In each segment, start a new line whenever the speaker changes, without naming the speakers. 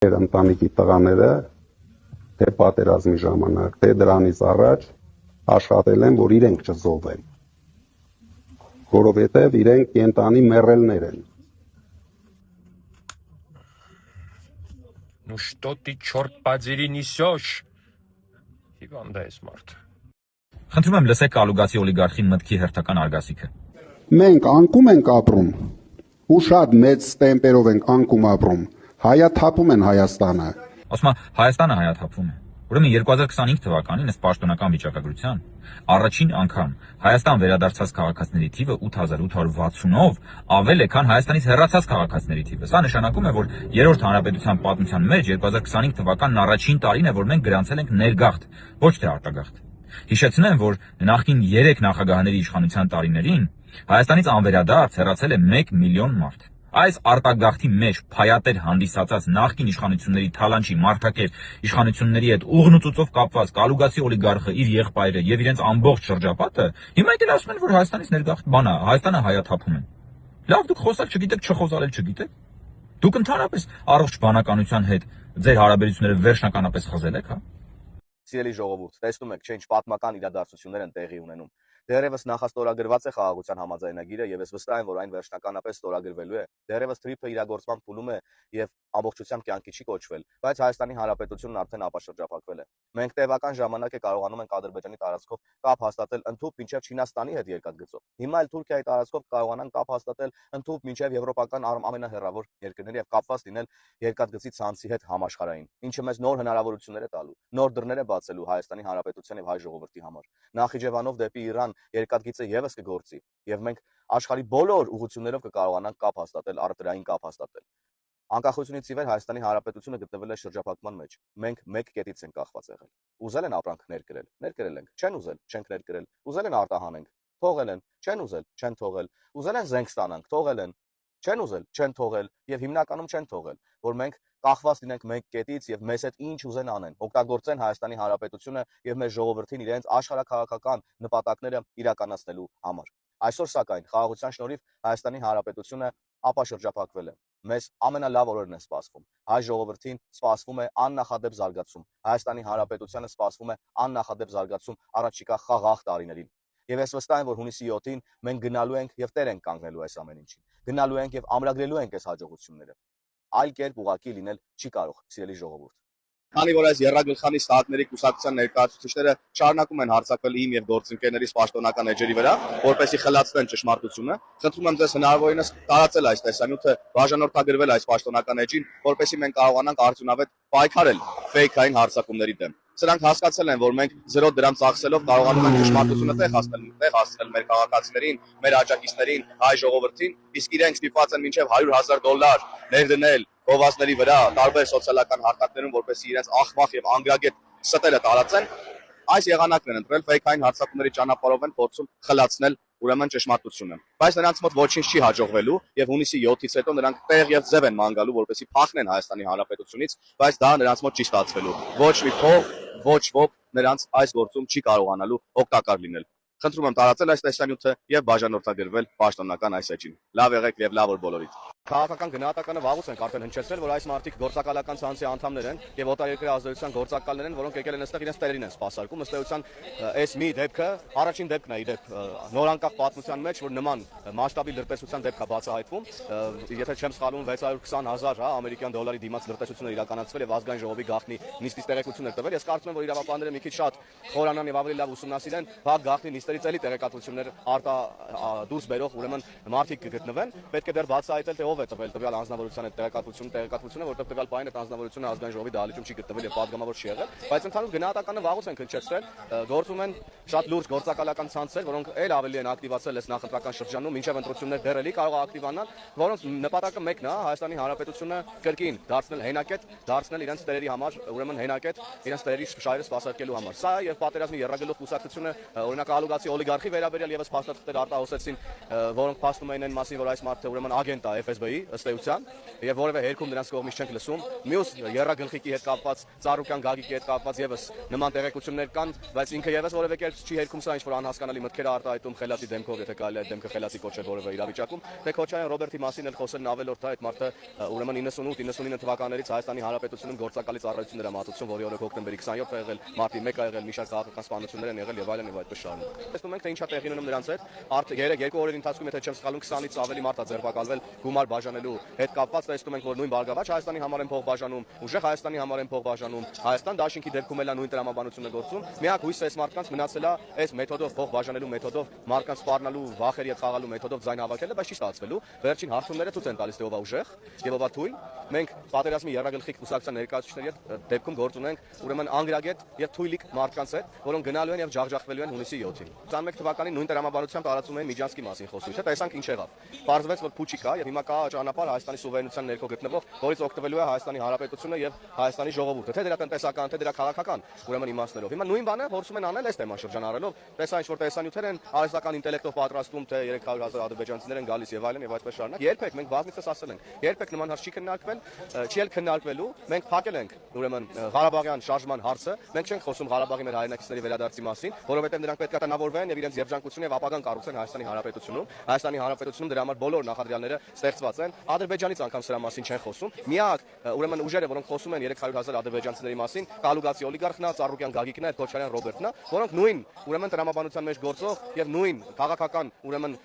Ընտանիքի տղաները թե պատերազմի ժամանակ, թե դրանից առաջ աշխատել են, որ իրենք չզոհվեն, որովհետև իրենք կենտանի մեռելներ են։
Ну что ты, черт подери, несешь? Հիվանդ է այս մարդը։
Խնդրում եմ լսեք Կալուգացի օլիգարխի մտքի հերթական արգասիքը։
Մենք անկում ենք ապրում, ու շատ մեծ տեմպերով ենք անկում ապրում, հայաթափում են Հայաստանը։
Ասում է Հայաստանը հայաթափվում է։ Ուրեմն 2025 թվականին ըստ պաշտոնական վիճակագրության առաջին անգամ Հայաստան վերադարձած քաղաքացիների թիվը 8860-ով ավել է, քան Հայաստանից հեռացած քաղաքացիների թիվը։ Սա նշանակում է, որ երրորդ հանրապետության պատմության մեջ 2025 թվականն առաջին տարին է, որ մենք գրանցել ենք ներգաղթ, ոչ թե արտագաղթ։ Հիշեցնեմ, որ նախկին 3 նախագահների իշխանության տարիներին Հայաստանից անվերադարձ հեռացել է 1 միլիոն մարդ։ Այս արտագաղթի մեջ փայատեր հանդիսացած նախկին իշխանությունների թալանչի մարդակեր իշխանությունների հետ ուղղնուծությամբ կապված Կալուգացի օլիգարխը, իր եղբայրը եւ իրենց ամբողջ շրջապատը հիմա էլ ասում են, որ Հայաստանից ներգաղթ բան է, Հայաստանը հայաթափում են։ Լավ, դուք խոսալ չգիտեք, չխոզարել չգիտեք։ Դուք ընդհանրապես առողջ բանականության հետ ձեր հարաբերությունները վերջնականապես խզել եք, հա։
Սիրելի ժողովուրդ, տեսնում եք, չէ՞ ինչ պատմական իրադարձություններ են տեղի ունենում։ Դեռևս նախաստորագրված է խաղաղության համաձայնագիրը եւ ես վստահ եմ, որ այն վերջնականապես ստորագրվելու է։ Դեռևս թրիփը իրագործման փուլում է եւ ամբողջությամբ կյանքի չի կոչվել, բայց Հայաստանի Հանրապետությունն արդեն ապաշրջափակվել է։ Մենք տևական ժամանակ է կարողանում ենք Ադրբեջանի տարածքով կապ հաստատել ընդհուպ մինչև Չինաստանի հետ երկաթգծով։ Հիմա էլ Թուրքիայի տարածքով կարողանանք կապ հաստատել ընդհուպ մինչև եվրոպական ամենահեռավոր երկրների եւ կապված լինել երկաթգծի ցանցի հետ համաշխարհային, ինչը մեզ նոր հնարավորություններ է տալու, նոր դռներ է բացելու Հայաստանի Հանրապետության եւ հայ ժողովրդի համար։ Նախիջևանով դեպի Իրան երկաթգիծը եւս կգործի եւ մենք աշխարհի բոլոր ուղղություններով կկարողանանք կապ հաստատել, առևտրային կապ հաստատել։ Անկախությունից ի վեր Հայաստանի Հանրապետությունը գտնվել է շրջափակման մեջ։ Մենք մեկ կետից ենք կախված եղել։ Ուզել են ապրանք ներկրել, ներկրել ենք, չեն ուզել, չենք ներկրել։ Ուզել են արտահանենք, թողել են, չեն ուզել, չեն թողել։ Ուզել են զենք ստանանք, թողել են, չեն ուզել, չեն թողել եւ հիմնականում չեն թողել, որ մենք կախված լինենք մեկ կետից եւ մեզ հետ ինչ ուզեն անեն, օգտագործեն Հայաստանի Հանրապետությունը եւ մեր ժողովրդին իրենց աշխարհակաղակական նպատակները իրականացնելու համար։ Այսօր սակայն խաղաղության շնորհիվ Հայաստանի Հանրապետությունը ապաշրջափակվել է։ Մեզ ամենալավ օրերն են սպասվում։ Հայ ժողովրդին սպասվում է աննախադեպ զարգացում։ Հայաստանի Հանրապետությանը սպասվում է աննախադեպ զարգացում առաջիկա խաղաղ տարիներին։ Եվ ես վստահ եմ, որ հունիսի 7-ին մենք գնալու ենք եւ տեր ենք կանգնելու այս ամեն ինչին։ Գնալու ենք եւ ամրագրելու ենք այս հաջողությունները։ Այլ կերպ ուղղակի լինել չի կարող, սիրելի ժողովուրդ։ Քանի որ այս Եռագլխանի ստատների կուսակցության ներկայացուցիչները շարունակում են հարձակվել իմ եւ գործընկերներիս պաշտոնական էջերի վրա, որպեսզի խլացնեն ճշմարտությունը, խնդրում եմ ձեզ հնարավորինս տարածել այս տեսանյութը, բաժանորդագրվել այս պաշտոնական էջին, որպեսզի մենք կարողանանք արդյունավետ պայքարել ֆեյքային հարձակումների դեմ։ Սրանք հասկացել են, որ մենք 0 դրամ ծախսելով կարողանում ենք ճշմարտությունը տեղ հասցնել մեր քաղաքացիներին, մեր աջակիցներին, հայ ժողովրդին, իսկ իրենք ստիպված են մինչև $100,000 ներդնել գովազդների վրա, տարբեր սոցիալական հարթակներում, որպեսզի իրենց աղմախ եւ անգրագետ ստերը տարածեն։ Այս եղանակն են ընտրել ֆեյքային հարձակումների ճանապարհով են փորձում խլացնել ուրեմն ճշմարտությունը։ Բայց նրանց մոտ ոչինչ չի հաջողվելու եւ հունիսի 7-ից հետո նրանք տեղ եւ ձև են ման գալու, որպեսզի փախնեն Հայաստանի Հանրապետությունից, բայց դա նրանց մոտ չի ստացվելու։ Ոչ մի փող, ոչ ոք նրանց այս գործում չի կարողանալու օգտակար լինել։ Խնդրում եմ տարածել այս տեսանյութը եւ բաժանորդագրվել պաշտոնական այս էջին։ Լավ եղեք եւ լավ օր բոլորիդ։ Քաղաքական գնահատականը վաղուց ենք արդեն հնչեցրել, որ այս մարդիկ գործակալական ցանցի անդամներ են եւ օտարերկրյա ազդեցության գործակալներ են, որոնք եկել են այստեղ իրենց տերերին են սպասարկում։ Ըստ էության այս մի դեպքը առաջին դեպքն է, ի դեպ նորանկախ պատմության մեջ, որ նման մասշտաբի լրտեսության դեպք է բացահայտվում։ Եթե չեմ սխալվում, 620,000 ամերիկյան դոլարի դիմաց լրտեսություններ իրականացվել եւ ազգային ժողովի գաղտնի նիստից տեղեկություններ տվել։ Ես կարծում եմ, որ իրավապահները մի քիչ շատ խորանան եւ ավելի լավ ուսումնասիրեն, բակ գաղտնի նիստերից էլի տեղեկատվություններ դուրս բերող ուրեմն մարդիկ կգտնվեն։ Պետք է դեռ բացահայտել, թե ով է տվել տվյալ անձնավորության այդ տեղեկատվությունը, որտեղ տվյալ պահին այդ անձնավորությունը ազգային ժողովի դահլիճում չի գտնվել եւ պատգամավոր չի եղել, բայց ընդհանուր գնահատականը վաղուց են հնչեցրել, գործում են շատ լուրջ գործակալական ցանցեր, որոնք ել ավելի են ակտիվացել այս նախընտրական շրջանում, մինչև ընտրություններ դեռ էլի կարող է ակտիվանալ, որոնց նպատակը մեկն է Հայաստանի Հանրապետությունը կրկին դարձնել հենակետ, դարձնել իրենց տերերի համար, ուրեմն հենակետ, իրենց տերերի շահերը սպասարկելու համար։ Սա եւ պատերազմի եռագլուխ կուսակցությունը, օրինակ Կալուգացի օլիգարխի վերաբերյալ եւս փաստաթղթեր արտահոսեցին, որոնք փաստում էին այն մասին, որ այս մարդը ուրեմն ագենտ է FSB-ի ԼՂՀ-ի ըստ էության, եւ որևէ երկում նրանց կողմից չենք լսում։ Մյուս երրագլխիկի հետ կապված, Ծառուկյան Գագիկի հետ կապված եւս նման տեղեկություններ կան, բայց ինքը եւս որևէ կերպ չի երգում սա ինչ-որ անհասկանալի մտքեր է արտահայտում Խելացի դեմքով, եթե կարելի է դեմքը Խելացի կոչել որևէ իրավիճակում։ Թե Քոչարյան Ռոբերտի մասին էլ խոսելն ավելորդ է, այդ մարդը ուրեմն 98-99 թվականներից Հայաստանի Հանրապետությունում գործակալի ծառայություններ է մատուցում, որի օրը հոկտեմբերի 27-ը եղել, մարտի 1-ը եղել, մի շարք քաղաքական սպանություններ են եղել եւ այլն եւ այդպես շարունակ։ Տեսնում ենք թե ինչա տեղի ունենում նրանց հետ, երկու օրերի ընթացքում եթե չեմ սխալվում 20-ից ավելի մարդ է ձերբակալվել գումար բաժանելու հետ կապված, տեսնում ենք որ նույն Բարգավաճ Հայաստանի համար են փող բաժանում, ուժեղ Հայաստանի համար են փող բաժանում, Հայաստան Դաշինքի դեպքում էլ նույն տրամաբանությունը գործում։ Միակ հույսը այս մարդկանց մնացել է այս մեթոդով փող բաժանելու մեթոդով, մարդկանց սպառնալու, վախերի հետ խաղալու մեթոդով ձայն հավաքելը, բայց չի ստացվելու։ Վերջին հարցումները ցույց են տալիս թե ով է ուժեղ եւ ով է թույլ։ Մենք պատերազմի երրագլխիկ կուսակցության ներկայացուցիչների հետ դեպքում գործ ունենք ուրեմն անգրագետ եւ թույլիկ մարդկանց հետ, որոնք գնալու են եւ ջախջախվելու են հունիսի 7-ին։ 21 թվականին նույն տրամաբանությամբ տարածում են Միջանցքի մասին խոսույցը, տեսանք ինչ եղավ։ Պարզվեց որ փուչի կա եւ հիմա կա ճանապարհ Հայաստանի սուվերենության ներքո գտնվող, որից օգտվելու է Հայաստանի Հանրապետությունը եւ Հայաստանի ժողովուրդը, թե դրա տնտեսական, թե դրա քաղաքական ուրեմն իմաստներով։ Հիմա նույն բանը փորձում են անել այս թեման շրջանառելով, տեսա ինչ որ տեսանյութեր են արհեստական ինտելեկտով պատրաստում, թե 300,000 ադրբեջանցիներ են գալիս եւ այլն եւ այդպես շարունակ։ Երբեք մենք բազմիցս ասել ենք, երբեք նման հարց չի քննարկվել, չի էլ քննարկվելու։ Մենք փակել ենք ուրեմն Ղարաբաղյան շարժման հարցը, մենք չենք խոսում Ղարաբաղի մեր հայրենակիցների վերադարձի մասին, որովհետեւ նրանք պետք է տնավորվեն եւ իրենց երջանկությունը եւ ապագան կառուցեն Հայաստանի Հանրապետությունում։ Հայաստանի Հանրապետությունում դրա համար բոլոր նախադրյալները ստեղծված են։ Ադրբեջանից անգամ սրա մասին չեն խոսում։ Միակ ուրեմն ուժերը, որոնք խոսում են 300,000 ադրբեջանցիների մասին, Կալուգացի օլիգարխն է, Ծառուկյան Գագիկն է, Քոչարյան Ռոբերտն է, որոնք նույն ուրեմն տրամաբանության մեջ գործող եւ նույն քաղաքական ուրեմն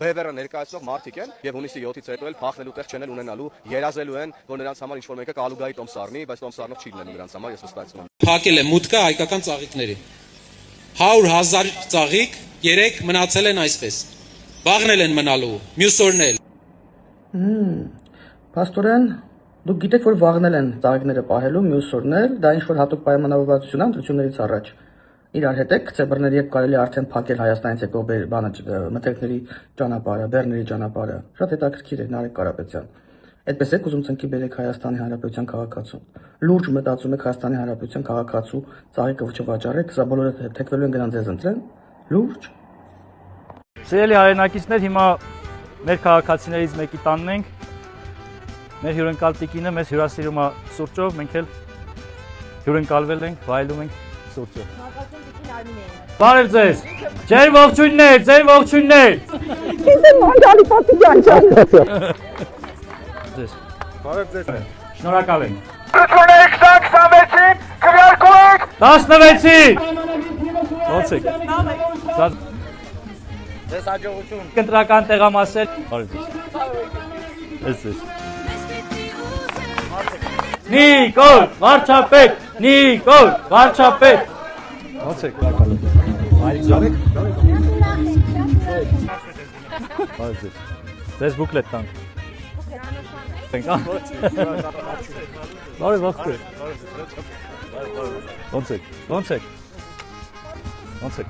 բևերը ներկայացնող մարդիկ են եւ հունիսի 7-ից հետո էլ փախնելու տեղ չեն ունենալու, երազելու են, որ նրանց համար ինչ-որ մեկը Կալուգայի տոմս առնի, բայց տոմսառնող չի լինելու նրանց համար, ես վստահեցնում եմ։
Փակել է մուտքը հայկական ծաղիկների։ 100,000 ծաղիկ 3 մնացել են այսպես։ Վաղնել են մնալու, մյուս օրն էլ։
Պաստորեն, դուք գիտեք, որ վաղնել են ծաղիկները պահելու, մյուս օրն էլ, դա ինչ-որ հատուկ պայմանավորվածություն է ընտրություններից առաջ։ Իրար հետ եք սեպտեմբերի երբ կարելի արդեն փակել Հայաստանից եկող մթերքների ճանապարհը, բեռների ճանապարհը։ Շատ հետաքրքիր է, Նարեկ Կարապետյան։ Այդպես եք ուզում ցնկի բերեք Հայաստանի Հանրապետության քաղաքացուն։ Լուրջ մտածում եք Հայաստանի Հանրապետության քաղաքացու ծաղիկը չվաճառեք, սա բոլորը թեքվելու են գնան ձեզ ընտրեն։ Լուրջ։
Սիրելի հայրենակիցներ, հիմա մեր քաղաքացիներից մեկի տանն ենք։ Մեր հյուրընկալ տիկինը մեզ հյուրասիրում է սուրճով, մենք էլ հյուրընկալվել ենք, վայելում ենք սուրճը։ Բարև ձեզ։ Ձեր ողջույններ, ձեր ողջույններ։
Ինձ եմ Մանգալի Պատիգյան ջան։
Ձեզ։
Բարև ձեզ։
Շնորհակալ եմ։
26-ին քվեարկում ենք
16-ին։ Ոնց եք։
Ձեզ հաջողություն։
Կենտրական տեղամասել։ Բարև ձեզ։ Էս։ Նիկոլ Վարչապետ, Նիկոլ Վարչապետ։ Ոնց եք, բակալը։ Այլ ջարեք։ Բարև ձեզ։ Ձեզ բուկլետ տանք։ Բարև ախպեր։ Ոնց եք։ Ոնց եք։ Ոնց եք։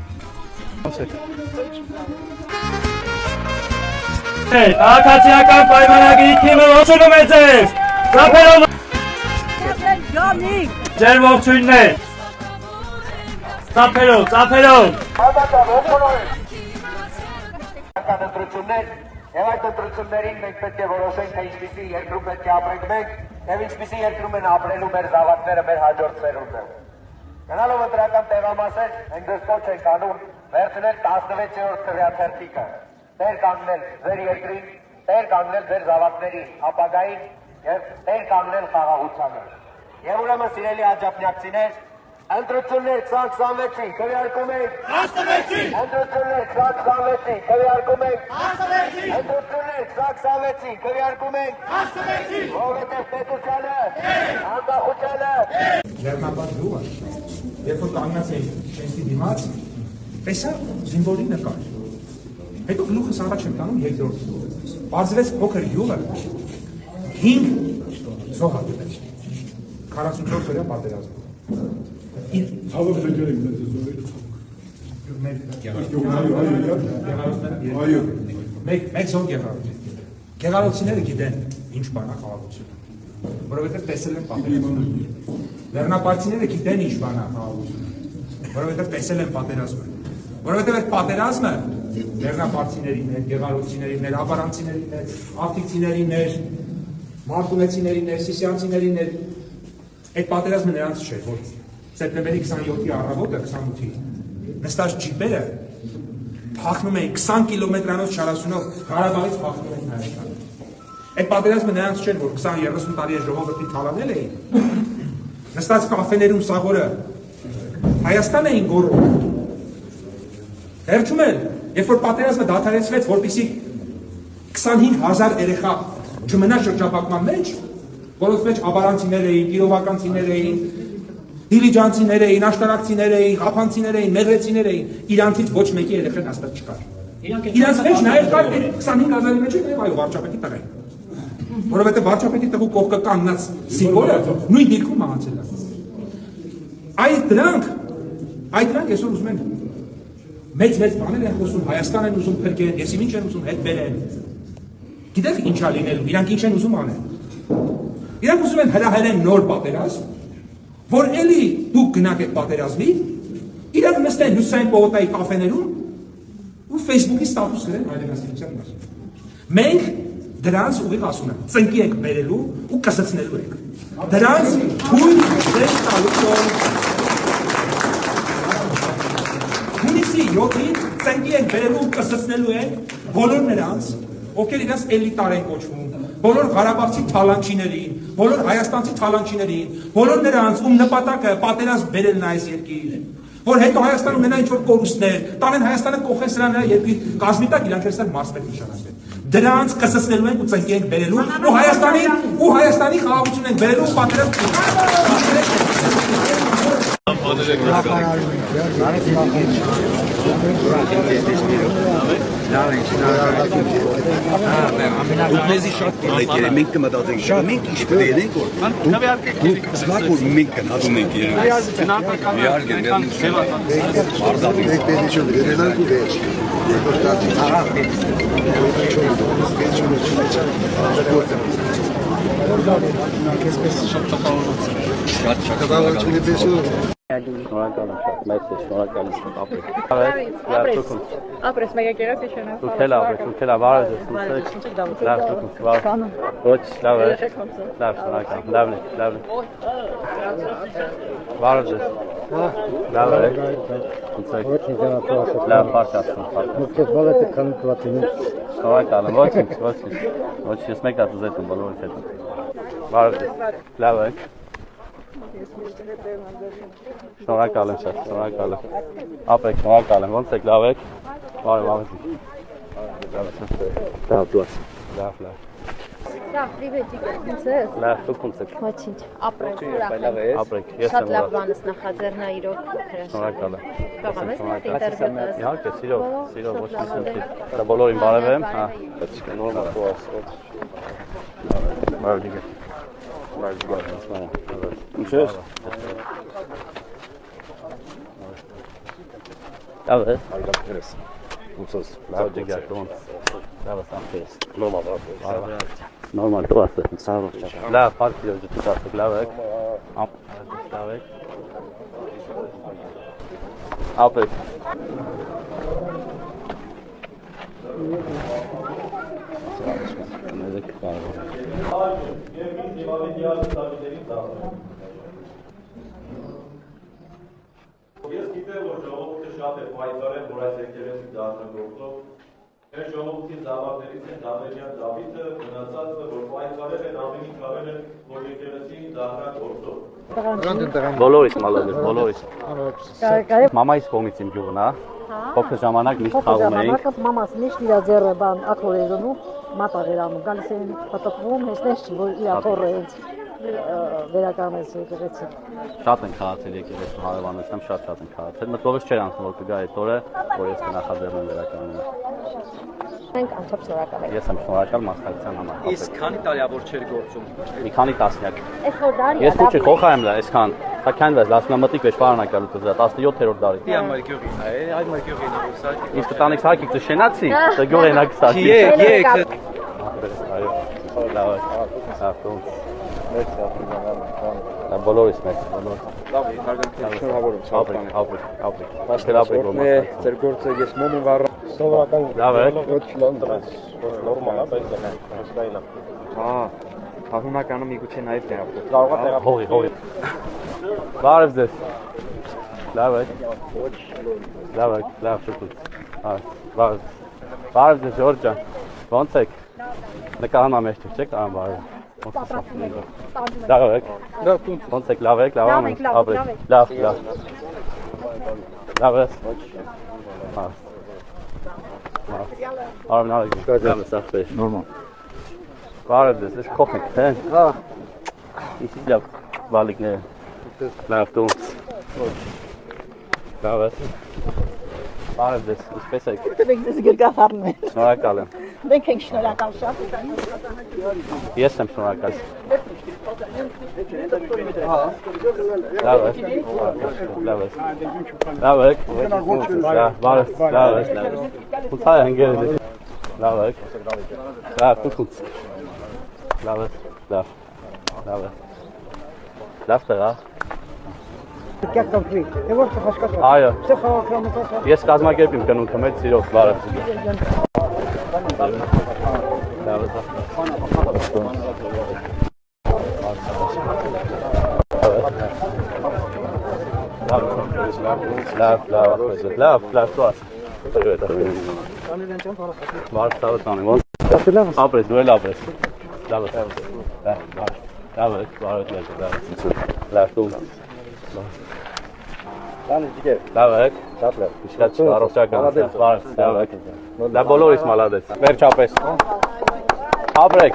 Ոնց եք։ Ակացիական պայմանագրի թիմը ողջունում է ձեզ։ Ծափերով։ Ձեր ողջույններ։ Ծափերով, ծափերով։
ընտրություններ եւ այդ ընտրություններին մենք պետք է որոշենք թե ինչպիսի երկրում պետք է ապրենք մենք եւ ինչպիսի երկրում են ապրելու մեր զավակները, մեր հաջորդ սերունդը։ Գնալով ընտրական տեղամասեր մենք դες կոչ ենք անում վերցնել 16-րդ քվեաթերթիկը, տեր կանգնել ձեր երկրին, տեր կանգնել ձեր զավակների ապագային եւ տեր կանգնել խաղաղությանը։ Եվ ուրեմն սիրելի աջակցություններ, ընտրություններ 2026-ին քվեարկում ենք 16-ին, ընտրություններ 2026-ին քվեարկում ենք 16-ին, ընտրություններ 2026-ին քվեարկում ենք 16-ին, որովհետև պետությանը, անկախությանը
Լեռնաբադ լուղը, երբ որ կանգնած էի շենքի դիմաց, տեսա զինվորի նկար։ Հետո գլուխս առաջ եմ տանում երկրորդ։ Պարզվեց փոքր յուղը 5 զոհ դրեց։ 44 օրյա պատերազմ։
Ցավոք դեր եք
մեծ մեկ զոհ գեղարոց։ Գեղարոցիները գիտեն ինչ բան է խաղաղությունը, որովհետև տեսել են պատերազմը։ Լեռնապարցիները գիտեն ինչ բան է խաղաղությունը, որովհետև տեսել են պատերազմը։ Որովհետև այդ պատերազմը Լեռնապարցիներիներ, գեղարոցիներիներ, աբարանցիներիներ, արտիքցիներիներ, մարտունեցիներիներ, սիսյանցիներիներ։ Այդ պատերազմը նրանց չէր, որ սեպտեմբերի 27-ի առավոտը 28-ի նստած ջիպերը փախնում էին 20 կիլոմետրանոց շարասյունով Ղարաբաղից փախնում էին Հայաստան։ Այդ պատերազմը նրանց չէր, որ 20-30 տարի է ժողովրդի թալանել էին։ Նստած կաֆեներում սաղորը Հայաստան էին գոռում։ Հերթում են, երբ որ պատերազմը դադարեցվեց, որպեսզի 25,000 երեխա չմնա շրջապատման մեջ, որոնց մեջ աբարանցիներ էին, կիրովականցիներ էին, դիլիջանցիներ էին, աշտարակցիներ էին, ղափանցիներ էին, մեղրեցիներ էին, իրանցից ոչ մեկի երեխան հաստատ չկար։ Իրանց մեջ նաև կար 25,000-ի մեջ նաև այո վարչապետի տղա է։ Որովհետև վարչապետի տղու կողքը կանգնած զինվորը նույն դիրքում մահացել է։ Այդ դրանք այսօր ուզում են մեծ բաներ են խոսում, Հայաստան են ուզում փրկեն, ես ինչ են ուզում հետ բերեն։ Գիտեք ինչ է լինելու, իրանք ինչ են ուզում անել։ Իրանք ուզում են հրահրեն նոր պատերազմ, որ էլի դուք գնաք այդ պատերազմի, իրանք նստեն Հյուսիսային պողոտայի կաֆեներում ու Facebook-ի ստատուս գրեն հայրենասիրության մասին։ Մենք դրանց ուղիղ ասում եմ, ծնկի ենք բերելու ու կսցնելու ենք։ Դրանց թույլ դեր տալու Հունիսի 7-ին ծնկի ենք բերելու ու կսցնելու ենք բոլոր նրանց, ովքեր իրենց էլիտար են կոչվում, բոլոր Ղարաբաղցի թալանչիներին, բոլոր հայաստանցի թալանչիներին, բոլոր նրանց, ում նպատակը պատերազմ բերելն է այս երկիր, որ հետո Հայաստանում մենա ինչ-որ կորուստներ, տանեն Հայաստանը կողեն սրա նրա երկրի կազմի տակ իրանք էլ մարզպետ նշանակեն։ Դրանց կսցնելու ենք ու ծնկի ենք բերելու ու Հայաստանի խաղաղություն ենք բերելու ու պատերազմ
Մեզի շատ դիլեկեր է, մենք կմտածենք, մենք ինչ կդերենք, դուք զգաք, որ մենք կնածում ենք
Ապրես մեկակերով իշխանով։
Թուքելա, վարը լավ թուքում, վար։ Ոչ, լավ է։ Լավ, շնորհակալ, լավ։ Վարը լավ է։ Լավ, պարտասում։ Շնորհակալ եմ, ոչ, ես մեկ դատ ուզետ եմ բոլորից հետ։ Վարը լավ է։ Շնորհակալ եմ շատ, շնորհակալ եմ։ Ապրեք, շնորհակալ եմ, ոնց եք, լավ եք։ Բարև։ Լավ, դու ես։ Լավ։
Լավ, պրիվետիկ, ոնց ես։
Լավ, դուք ոնց եք։
Ոչինչ, ապրեք, ուրախ եմ։
Ապրեք, ես եմ
Շատ լավ բան ես նախաձեռնա իրոք հրաշալի։
Շնորհակալ եմ։
Կարող ես մոտ ինտերվետաս։
Իհարկե, սիրով, ոչ մի սենտի։ Դա բոլորին բարև եմ, հա։ Նորմալ դու ես։ Ինչ ես։ Լավ ես։
Այդպես ոնց ես։
Լավ ջիգար դոնց։ Լավ ես։
Նորմալ դու ես։ Սարով։
Լավ, պարտիո դու լավ եք։ Լավ եք։ Ապրեք։
Ես գիտեմ, որ ժողովուրդը շատ է պայքարել, որ այս եկեղեցի դառնա գործով։ Մեր ժողովրդի զավակներից են Դավերյան Դավիթը, մնացածը, որ պայքարել են, ամեն ինչ արել են, որ եկեղեցին դառնա գործով։
Բոլորից մալալես, բոլորից։ Մամայիս կողմից իմ գյուղն է։ Փոքր ժամանակ միշտ խաղում էինք։
Մամաս միշտ իր ձեռը բան ակորեզոնու մատաղերանում գալիս էին պատտվում, հեսնես որ իր ակորը ինձ վերականգնեց եկեղեցի։
Շատ են խաղացել եկեղեցու հարևանությամբ, շատ են խաղացել։ Մտքովս չէր անցնում, որ կգա այդ օրը, որ ես կնախաձեռնեմ վերականգնել։
Մենք անչափ շնորհակալ ենք։
Ես եմ շնորհակալ մասնակցության համար։
Իսկ քանի տարի որ չէր գործում։
Մի քանի տասնյակ։
Այսօր դարի։
Ես ոչի խոխայեմ լա, այսքան։ Թաքանվես, լասնամտիկ վեճ պարանակալու դրա 17-րդ դարի։
Դի ամար գյուղի։ Այ մար գյուղի նորսա։
Իսկ տանիք հակիկ ծշենացի, դա գյուղ ենակ սակի։
Եկ։
Այո։ Լավ։ Ախտում։
բոլորիս մեծ։
Լավ, հարգանքներ շնորհավորում, ցավալի։
Ապրեք։
Ձեր գործը ես մոմ եմ առա։
Սովորական լավ է։
Ոչ լավ դրած։
Նորմալ է, բայց հստակին է։
Հա, հանունականը միգուցե նաև տեղափոխ։
Կարող է տեղափոխի, հողի։ Բարև ձեզ։ Լավ է։ Լավ շուտ։ Բարև ձեզ Ժորժ ջան։ Ոնց եք։ Նկարահանա մեջ չեք ան բարև։ Լավ եք։ Ոնց եք, լավ եք, լավ եք, ապրեք։ Լավ։ Լավ է։ Արմնալը գնամ սախվեր։ Նորմալ։ Բարև ձեզ, ես կոփեք, հա։ Հա։ Իսկ լավ բալիկներ։ Լավ դու։ Լավ է։ Բարև ձեզ, ինչպես եք։
Մենք ձեզ գրկախառնում ենք։
Շնորհակալ եմ։
Մենք ենք շնորհակալ շատ։
Ես եմ շնորհակալ։ Լավ է։ Ո՞նց է ընկերներ։ Լավ է։ Քուտ։ Լավ է։ Լավ տղա։ Այո։ Ես կազմակերպիմ կնունքը մեծ սիրով բարև։ Լավ, տուաս։ Բարև տանեմ, ոնց։ Ապրես, դու էլ ապրես։ Լավ, դու։ Լավ եք, շատ առողջական, լավ եք, լավ բոլորիս մալադեց, վերջապես, ապրեք,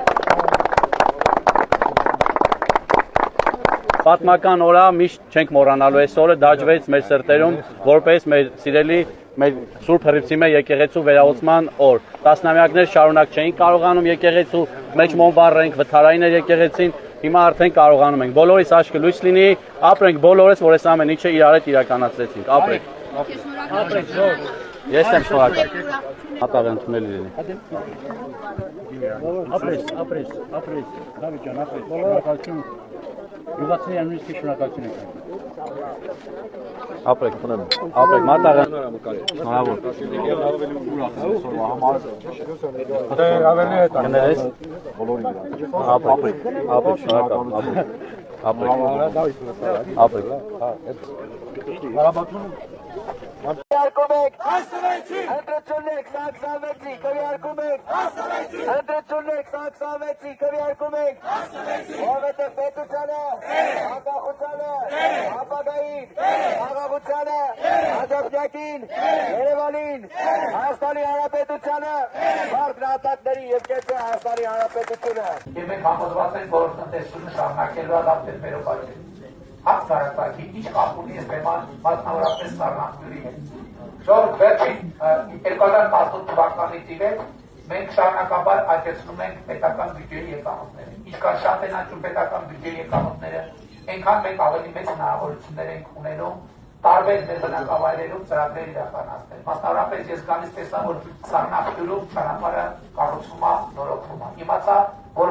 պատմական օրա միշտ չենք մոռանալու այս օրը դաջվեց մեր սրտերում որպես մեր սիրելի մեր Սուրբ Հռիփսիմե եկեղեցու վերահոսման օր, տասնամյակներ շարունակ չէին կարողանում եկեղեցու մեջ մոմ վառենք, վթարային էր եկեղեցին, հիմա արդեն կարողանում ենք, բոլորիս աչքը լույս լինի, ապրենք բոլորս, որ այս ամեն ինչը իրար հետ իրականացրեցինք, ապրեք։ Ես եմ շնորհակալ։ Հատաղ ընդունել լինի։
Ապրես, Դավիթ ջան, ապրես, շնորհակալություն։ Յուղացիների նույնիսկ շնորհակալություն եք։
Ապրեք, մատաղ շնորհավոր։ Կներես։ Ապրեք, շնորհակալ, ապրեք։
Քվեարկում եք ընտրություններ 2026-ի քվեարկում եք ընտրություններ 2026-ի քվեարկում եք որովհետև պետությանը անկախությանը ապագային աղաղությանը հաջողակին Երևանին Հայաստանի Հանրապետությանը բարդ նահատակների եւ կեցը Հայաստանի Հանրապետությունը
եւ մենք համոզված ենք որ տնտեսությունը շարունակելու է լավ դեպքերով աճել հաղթարակակի ինչ կապ ունի այս թեման մասնավորապես սառնախմբերի հետ։ Շորջ վերջին 2018 թվականից ի վեր մենք շարունակաբար աճեցնում ենք պետական բյուջեի եկամուտները։ Ինչքան շատ են աճում պետական բյուջեի եկամուտները, այնքան մենք ավելի մեծ հնարավորություններ ենք ունենում տարբեր մեր բնակավայրերում ծրագրեր իրականացնել։ Մասնավորապես ես գալիս տեսա, որ Սառնախմբում ճանապարհը կառուցվում է, նորոգվում է։ Իմացա, որ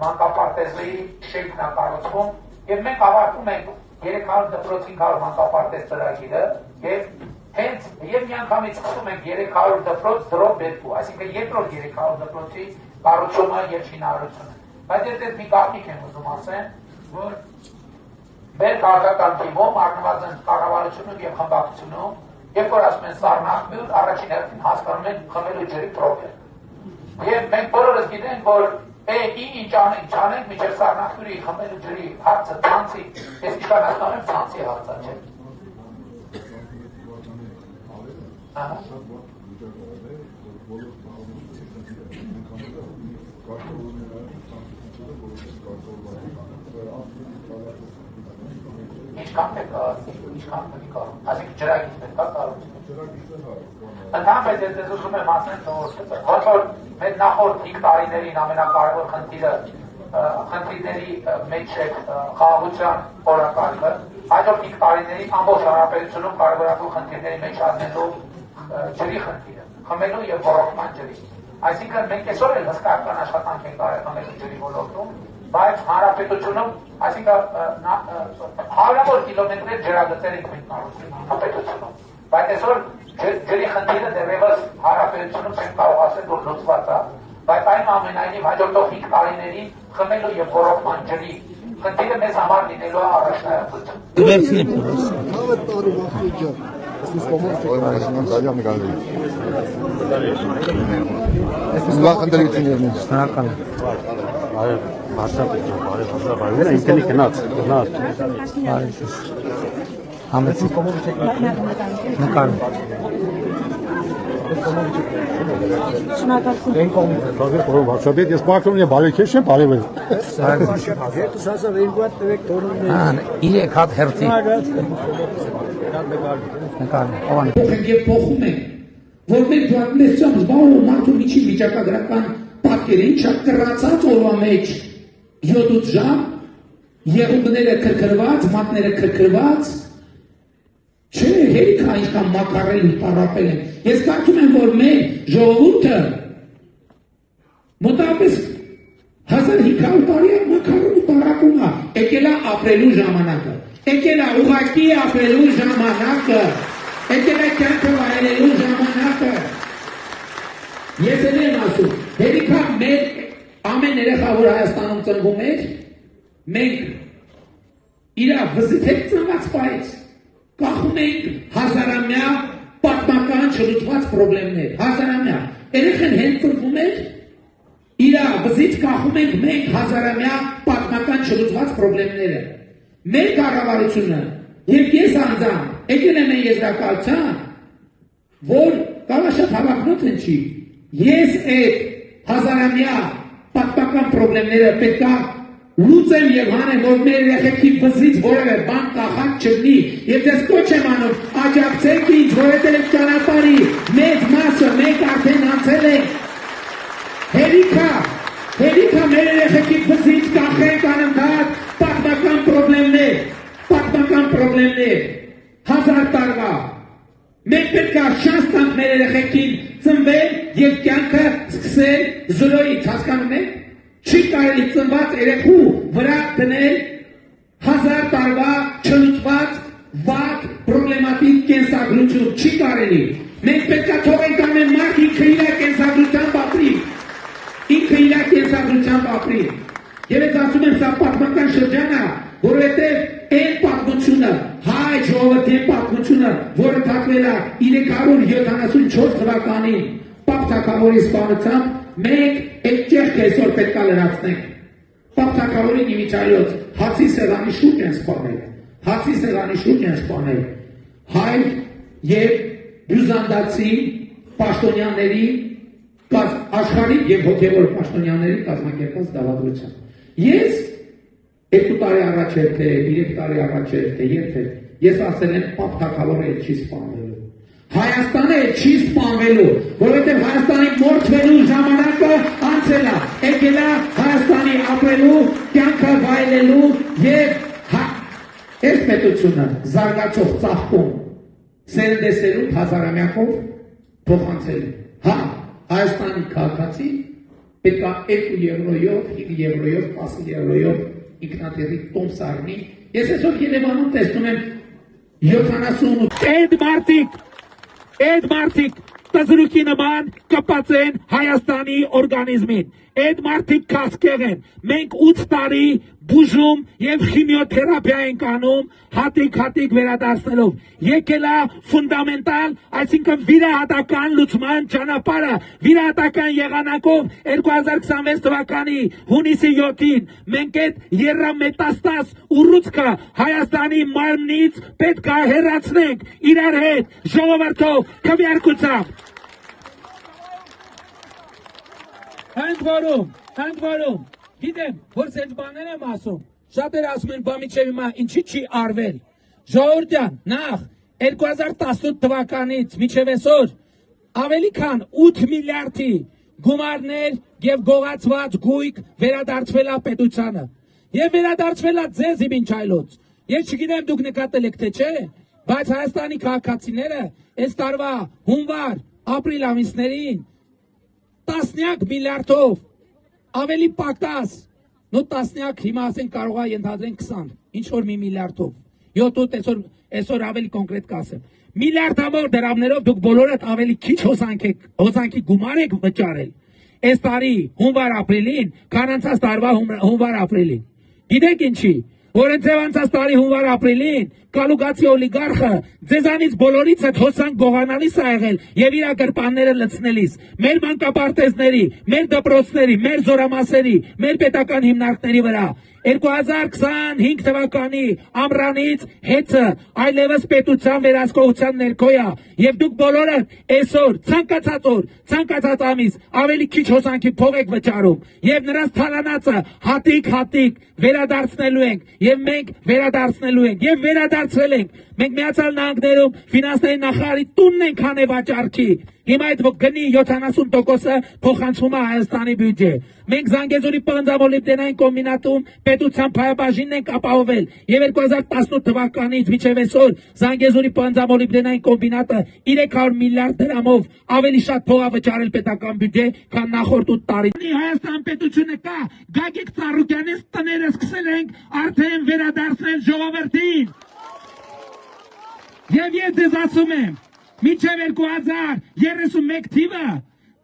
մանկապարտեզի շենքն է կառուցվում եւ մենք ավարտում ենք 300 դպրոցի մանկապարտեզ ծրագիրը եւ հենց եւ միանգամից սկսում ենք 300 դպրոց դրոպ 2, այսինքն երկրորդ 300 դպրոցի կառուցումը եւ շինարարությունը։ Բայց ես մի կապիկ եմ ուզում ասեմ, որ մեր քաղաքական թիմում առնված են կառավարությունում եւ խմբակցությունում, երբ որ ասում են Սառնախմբյուր, առաջին հերթին հասկանում են խմելու ջրի պրոբլեմ։ Եվ մենք բոլորս գիտենք, որ ինչ անենք միջև Սառնախմբյուրի խմելու ջրի հարցը ցանցի, ես ինչքան հասկանում եմ ցանցի հարցը չէ։ Ինչքան պետք է ասենք ջրագիծ պետք է կառուցել։ Ընդհանրապես ես ուզում եմ ասել, որ մեր նախորդ 5 տարիներին ամենակարևոր խնդիրների մեջ է խաղաղության օրակարգը, հաջորդ 5 տարիներին ամբողջ հանրապետությունում կարևորագույն խնդիրների մեջ առնելու ջրի խնդիրը, խմելու եւ ոռոգման ջրի։ Այսինքն մենք այսօր էլ հսկայական աշխատանք ենք արել խմելու ջրի ոլորտում բայց հանրապետությունում, այսինքն հարյուրավոր կիլոմետրեր ջրագծեր ենք մեկնարկում հանրապետությունում, բայց այսօր ջրի խնդիրը դեռևս հանրապետությունում չեն կարող ասել, որ լուծված է, բայց այնուամենայնիվ հաջորդող 5 տարիների խմելու եւ ոռոգման ջրի խնդիրը մեզ համար լինելու է
Վարշավետ, ես պարքնում եմ բարեքեշ եմ, բարև եմ։
Իրեք հատ հերթի։ Եվ փոխում ենք, որ մենք դրամեսյամ զբաղում մարդու միջի վիճակագրական պատկերին չա կրացած օրվա մեջ 7 ժամ, եղունգները քրքրված, մատները քրքրված, չէ, հերիք այնքան մակարել ու տարապել են։ Ես կարծում եմ, որ մեր ժողովուրդը մոտավորապես 1500 տարի մակարել ու տարապում է, եկել է ապրելու ժամանակը, եկել է ուղղակի ապրելու ժամանակը, եկել է կյանքը վայելելու ժամանակը։ Ես եմ ասում, հերիք մեր ամեն երեխա, որ Հայաստանում ծնվում էր, մենք իր վզիթ հետ ծնված պայից կախում ենք հազարամյա պատմական չլուծված պրոբլեմներ, հազարամյա, երեխեն հենց ծնվում էր, իր վզից կախում ենք մենք հազարամյա պատմական չլուծված պրոբլեմները, մեր կառավարությունը և ես անձամբ եկել եմ այն եզրակացության, որ կարող շատ հավակնոտ են չի, ես այդ հազարամյա պատմական պրոբլեմները պետք է լուծեմ եւ հանեմ, որ մեր երեխեքի վզից որևէ բան կախած չլինի, եւ ես կոչ եմ անում, աջակցեք ինձ, որովհետեւ ճանապարհի մեծ մասը մենք արդեն անցել ենք։ Հերիքա մեր երեխեքի վզից կախենք անընդհատ պատմական պրոբլեմներ, 1000 տարվա։ Մենք պետք է շանս տանք մեր երեխեքին ծնվել եւ կյանքը սկսել զրոյից, հասկանում եք։ Չի կարելի ծնված երեխու վրա դնել 1000 տարվա չլուծված վատ պրոբլեմատիկ կենսագրություն, չի կարելի։ Մենք պետք է թողենք ամեն մարդ ինքը իր կենսագրությամբ ապրի։ Եվ ես ասում եմ, սա պատմական շրջան է, որովհետև այն պատմությունը, հայ ժողովրդի պատմությունը, որը թաքվել է 374 թվականին Պապ Թագավորի սպանությամբ, մենք այդ ճեղքը այսօր պետք է լրացնենք։ Պապ Թագավորին իմիջայլոց հացի սեղանի շուրջ են սպանել հայ և բյուզանդացի պաշտոնյաների աշխարհիկ և հոգևոր պաշտոնյաների կազմակերպած դավադրությամբ։ Ես 2 տարի առաջ էր, թե 3 տարի առաջ էր, թե երբ էր, ես ասել եմ Պապ Թագավորը էլ չի սպանվելու։ Հայաստանը էլ չի սպանվելու, որովհետև Հայաստանի մորթվելու ժամանակը անցել է, եկել է Հայաստանի ապրելու, կյանքը վայելելու և այս պետությունը զարգացող ծաղկում սերնդեսերուն հազարամյակով փոխանցելու։ Հա, Հայաստանի քաղաքացի պետք է 2 եվրոյով, 5 եվրոյով, 10 եվրոյով ինքնատիռի տոմս առնի։ Ես այսօր Երևանում տեսնում եմ 70 Այդ մարդիկ տզրուկի նման կպած են Հայաստանի օրգանիզմին, այդ մարդիկ կասկեղ են, մենք 8 տարի բուժում և խիմիոթերապիա ենք անում հատիկ վերադարձնելով, եկել է ֆունդամենտալ, այսինքն վիրահատական լուծման ճանապարհը, վիրահատական եղանակով 2026 թվականի հունիսի 7-ին մենք այդ եռամետաստազ ուռուցքը Հայաստանի մարմնից պետք է հեռացնենք իրար հետ ժողովրդով քվեարկությամբ։ Ընդ որում, գիտեմ, որ սենց բաներ եմ ասում, շատեր ասում են բա միջև հիմա ինչի չի արվել։ Ժողովրդյան, նախ 2018 թվականից միջև այսօր ավելի քան 8 միլիարդի գումարներ և գողացված գույք վերադարձվել է պետությանը։ Եվ վերադարձվել է ձեզ իմինչայլոց։ Ես չգիտեմ դուք նկատել եք թե չէ, բայց Հայաստանի քաղաքացիները այս տարվա հունվար, ապրիլ ամիսներին տասնյակ միլիարդով ավելի պակաս նո տասնյակ, հիմա ասենք կարող է ենթադրեն 20, ինչ որ մի միլիարդով։ 7 այսօր ավելի կոնկրետ կասեմ։ Միլիարդավոր դրամներով դուք բոլորդ ավելի քիչ հոսանքի գումար եք վճարել։ Այս տարի հունվար-ապրիլին, քան անցած տարվա հունվար-ապրիլին։ Գիտեք ինչի, որ անցած տարի հունվար-ապրիլին կալուգացի օլիգարխը ձեզանից բոլորից հետ հոսանք գողանալիս ա եղել եւ իր գրպանները լցնելիս։ Մեր մանկապարտեզների, մեր դպրոցների, մեր զորամասերի, մեր պետական հիմնարկների վրա 2025 թվականի ամռանից հեծը այլևս պետության վերահսկողության ներքո է եւ դուք բոլորը այսօր ցանկացած օր, ցանկացած ամիս ավելի քիչ հոսանքի փող եք վճարում եւ նրանց թալանածը հատիկ վերադարձնելու ենք եւ մենք վերադարձնելու ենք եւ վերադարձրել ենք։ Մենք Միացյալ Նահանգներում ֆինանսների նախարարի տունն ենք հանել վաճառքի։ Հիմա այդ գնի 70%-ը փոխանցվում է Հայաստանի բյուջե։ Մենք Զանգեզուրի պղնձամոլիբդենային կոմբինատում պետության փայաբաժինն ենք ապահովել եւ 2018 թվականից մինչեւ այսօր Զանգեզուրի պղնձամոլիբդենային կոմբինատը 300 միլիարդ դրամով ավելի շատ փող է վճարել պետական բյուջե, քան նախորդ 8 տարի։ Հայաստան պետությունը կա, Գագիկ Ծառուկյանից տները սկսել ենք արդեն վերադարձնել ժողովրդին։ Եվ ես ձեզ ասում եմ, մինչև 2031 թիվը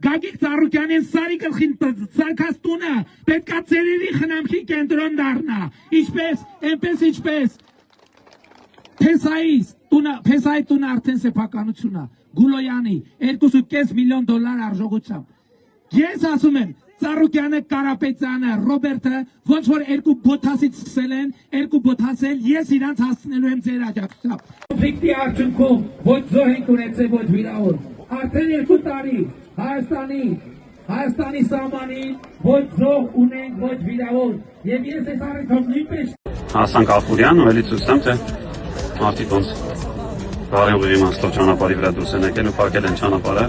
Գագիկ Ծառուկյանին սարի գլխին սարքած տունը պետքա ծերերի խնամքի կենտրոն դառնա, ինչպես Փեսայի տունը արդեն սեփականություն է, Գուլոյանի 2.5 միլիոն դոլար արժողությամբ։ Ես ասում եմ, Ծառուկյանը, Կարապետյանը, Ռոբերտը ոնց որ երկու բոթասից սկսել են, երկու բոթասել, ես իրանց հասցնելու եմ ձեր աջակցությամբ։ Կոնֆլիկտի արդյունքում ոչ զոհ ենք ունեցել, ոչ վիրավոր։ Արդեն 2 տարի Հայաստանի սահմանին ոչ զոհ ունենք, ոչ վիրավոր։ Եվ ես այս առիթով նույնպես
Հասանք Ախուրյան, ու էլի ցույց տամ, թե մարդիկ ոնց բարեուղի իմաստով ճանապարհի վրա դուրս են եկել ու փակել են ճանապարհը։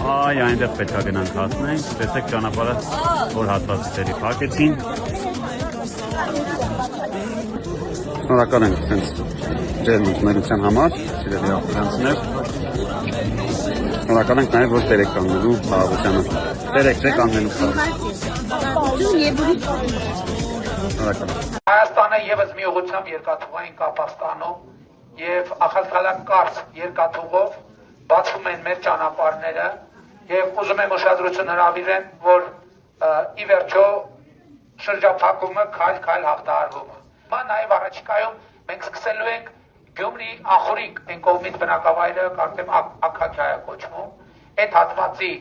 Այ այնտեղ պետք է գնանք հասնենք, տեսեք ճանապարհը, որ հատվածից էլի փակեցին։ Շնորհակալ ենք ցենց ջերմ ընդունելության համար, սիրելի ախուրանցիներ։ Շնորհակալ ենք նաև, որ տերեք կանգնելու խաղաղությանը։ Տերեք կանգնելու
Հայաստանը եւս մի ուղղությամբ երկաթուղային կապ ստանում եւ ախալքալակ կարծ երկաթուղով բացվում են մեր ճանապարհները եւ ուզում եմ ուշադրություն հրավիրեմ, որ ի վերջո շրջափակումը քայլ հաղթահարվում է։ Հիմա նաեւ առաջիկայում մենք սկսելու ենք Գյումրի Ախուրիկ այն կողմից բնակավայրը կարծեմ Աքաքիա է կոչվում, այդ հատվածի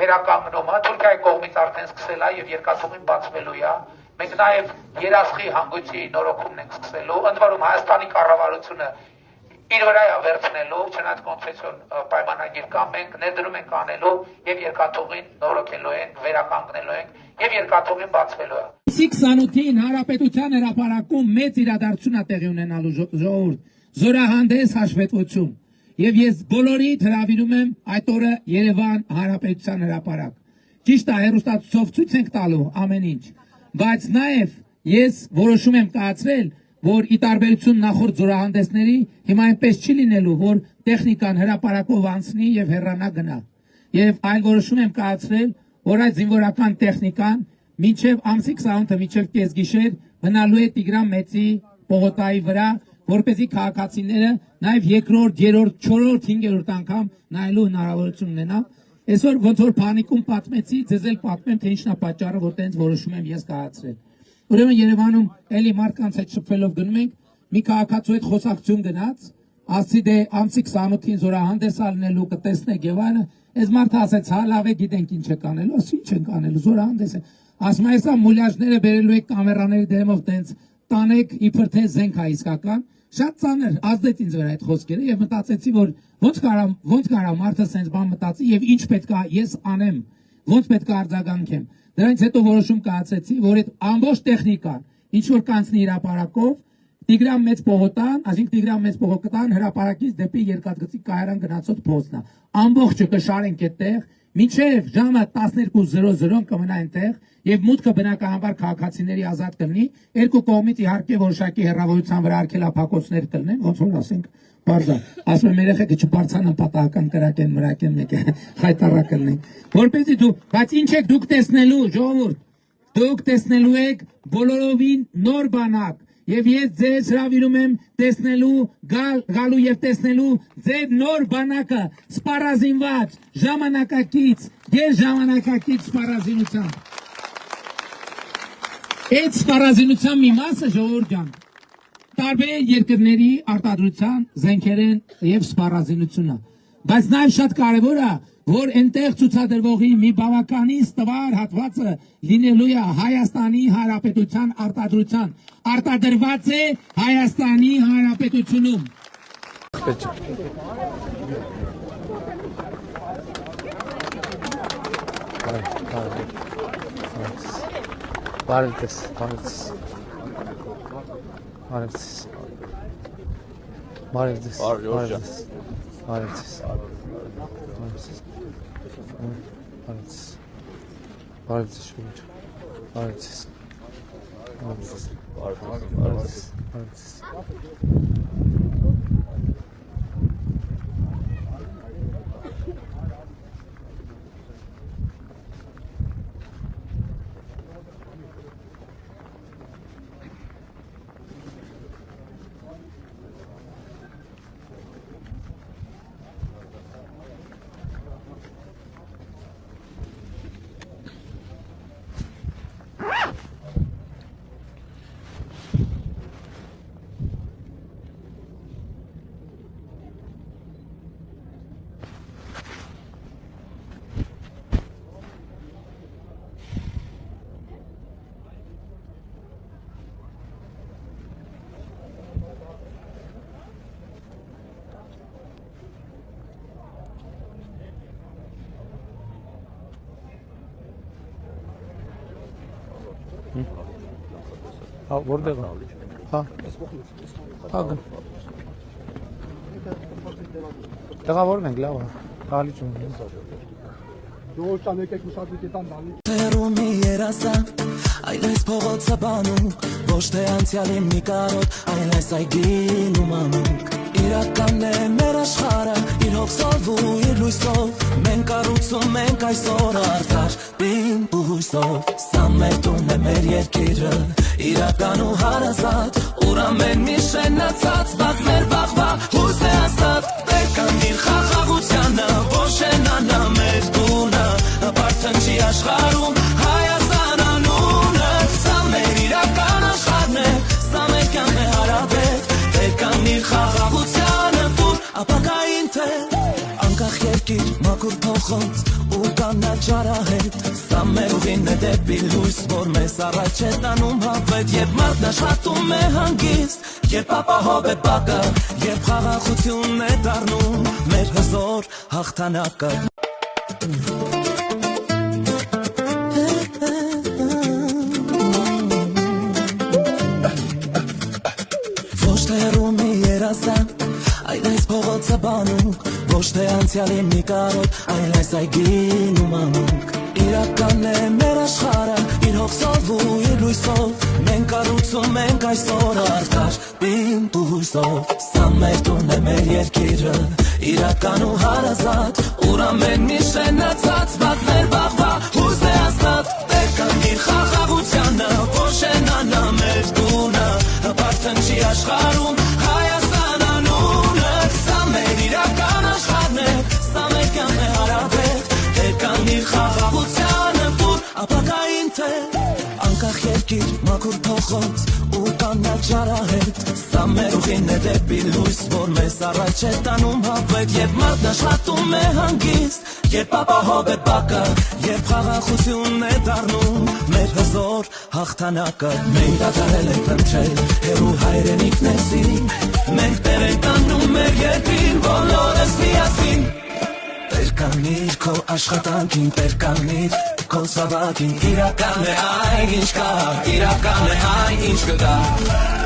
վերականգնումը Թուրքիայի կողմից արդեն սկսել է եւ երկաթուղին բացվելու է։ Մենք նաեւ Երասխի հանգույցի նորոգումն ենք սկսելու, ընդ որում Հայաստանի կառավարությունը իր վրա է վերցնելու, չնայած կոնցեսիոն պայմանագիր կա, մենք ներդրում ենք անելու եւ երկաթուղին նորոգելու ենք, վերականգնելու ենք եւ երկաթուղին բացվելու է։ 28-ին Հանրապետության հրապարակում մեծ իրադարձություն է տեղի ունենալու ժողովուրդ, զորահանդես հաշվետվություն։ Եվ ես բոլորիդ հրավիրում եմ այդ օրը Երևան Հանրապետության հրապարակ։ Ճիշտ է, հեռուստացույցով ցույց ենք տալու ամեն ինչ, բայց նաեւ ես որոշում եմ կայացրել, որ ի տարբերություն նախորդ զորահանդեսների հիմա այնպես չի լինելու, որ տեխնիկան հրապարակով անցնի եւ հեռանա գնա։ Եվ այլ որոշում եմ կայացրել, որ այդ զինվորական տեխնիկան մինչև ամսի 28-ը մինչև կեսգիշեր մնալու է Տիգրան Մեծի պողոտայի վրա, որպեսզի քաղաքացիները նաեւ երկրորդ, երրորդ, չորրորդ, հինգերորդ անգամ նայելու հնարավորություն ունենան։ Այսօր ոնց որ փանիկում պատմեցի, ձեզ էլ պատմեմ, թե ինչն է պատճառը, որ տենց որոշում եմ ես կայացրել։ Ուրեմն Երևանում էլի մարդկանց հետ շփվելով գնում ենք, մի քաղաքացու հետ խոսակցություն գնաց, ասի դե ամսի 28-ին զորահանդես ալնելու կտեսնեք եւ այլն, այս մարդը ասեց, հա լավ է, գիտենք ինչ եք անելու, ասի ինչ ենք անելու, զորահանդես է։ Ասում է, հեսա մուլյաժները բերելու եք կամերաների դեմով տենց տանեք իբր թե զենք է իսկական։ Շատ ծանր ազդեց ինձ վրա այդ խոսքերը եւ մտածեցի, որ ոնց կարա մարդը սենց բան մտածի եւ ինչ պետքա ես անեմ, ոնց պետքա արձագանքեմ։ Դրանից հետո որոշում կայացեցի, որ այդ ամբողջ տեխնիկան, ինչ որ կանցնի հրապարակով, Տիգրան Մեծ պողոտան, այսինքն Տիգրան Մեծ պողոտան հրապարակից դեպի Երկաթգծի կայարան գնացող փոստն է։ Ամբողջը կշարենք այդտեղ, մինչև ժամը 12:00 կմնա այնտեղ եւ մուտքը բնականաբար քաղաքացիների ազատ կլինի։ Երկու կողմից իհարկե որոշակի հեռավորության վրա արգելափակոցներ կլինեն, ոնց որ ասենք բարձա։ Ասում եմ երեխեքը չբարձանան պատահական կրակեն, մրակեն մեկը խայտարակ կլինեն։ Որպեսզի դու, բայց ինչ եք դուք տեսնելու, ժողովուրդ։ դուք տեսնելու եք բոլորովին նոր բանակ եւ ես ձեզ հրավիրում եմ տեսնելու գալու եւ տեսնելու ձեր նոր բանակը սպառազինված ժամանակակից գերժամանակակից սպառազինությամբ այդ սպառազինության մի մասը ժողովուրդ ջան տարբեր երկրների արտադրության զենքեր են եւ սպառազինությունը բայց նաեւ շատ կարեւոր է որ այնտեղ ցուցադրվողի մի բավականին ստվար հատվածը լինելու է Հայաստանի Հանրապետության արտադրության արտադրված է Հայաստանի Հանրապետությունում
որտեղ է հա հագ տղավորն ենք լավ հալի ճուն
Ժողովրդան եկեք մշակույթի տան դալի
Տերումի երասան այլ այս փողոցը բանում ոչ թե անցյալի մի կարոտ այլ այս այգին ու մանուկ իրական է մեր աշխարհը իր հոգսով ու իր լույսով մենք կառուցում ենք այսօր արդար բին ու հույսով սա մեր տունն է մեր երկիրը իրական ու հարազատ ուր ամեն մի շենացած բաց մեր վաղվա հույս է աստված բերքանիր խաղաղությանը ոչենանա մեր տունը ապարթնչի աշխարհում Հայաստան անունը սա մեր իրական աշխարհն է սա մեր կյանքն է հարաբերք բերքանիր խաղաղությանը դուր ապակային թե անկախ երկիր մաքուր փոխոց ու կանաչարահետ սա մեր ուղին է դեպի լույս որ մեզ առաջ է տանում հավետ երբ մարդն աշխատում է հանգիստ երբ ապահով է բակը երբ խաղաղությունն է դառնում մեր հզոր հաղթանակը ոչ թե հեռու մի երազան այլ այս փողոցը բանուկ ոչ թե անցյալի մի կարոտ այլ այս այգին ու մանուկ իրական է մեր աշխարհը իր հոգսով ու իր լույսով մենք կառուցում ենք այսօր արդար բին ու հույսով սա մեր տունն է մեր երկիրը իրական ու հարազատ ուր ամեն մի շենացած բաց մեր վաղվա հույս է աստված բերքանիր խաղաղությանը ոչենանա մեր տունը ապարթնչի աշխարհում Հայաստան անունը սա մեր իրական աշխարհն է սա մեր կյանքն է հարաբերք բերքանիր խաղաղությանը դուր ապակային թե անկախ երկիր մաքուր փոխոց ու կանաչարահետ սա մեր ուղին է դեպի լույս որ մեզ առաջ է տանում հավետ երբ մարդն աշխատում է հանգիստ երբ ապահով է բակը երբ խաղաղությունն է դառնում մեր հզոր հաղթանակը մենք դադարել ենք փնտրել հերու հայրենիքներին մենք տեր ենք տանում մեր երկրին բոլորս միասին Պերկանիր քո աշխատանքին պերկանիր քո սավակին իրական է այն ինչ կա իրական է այն ինչ կգա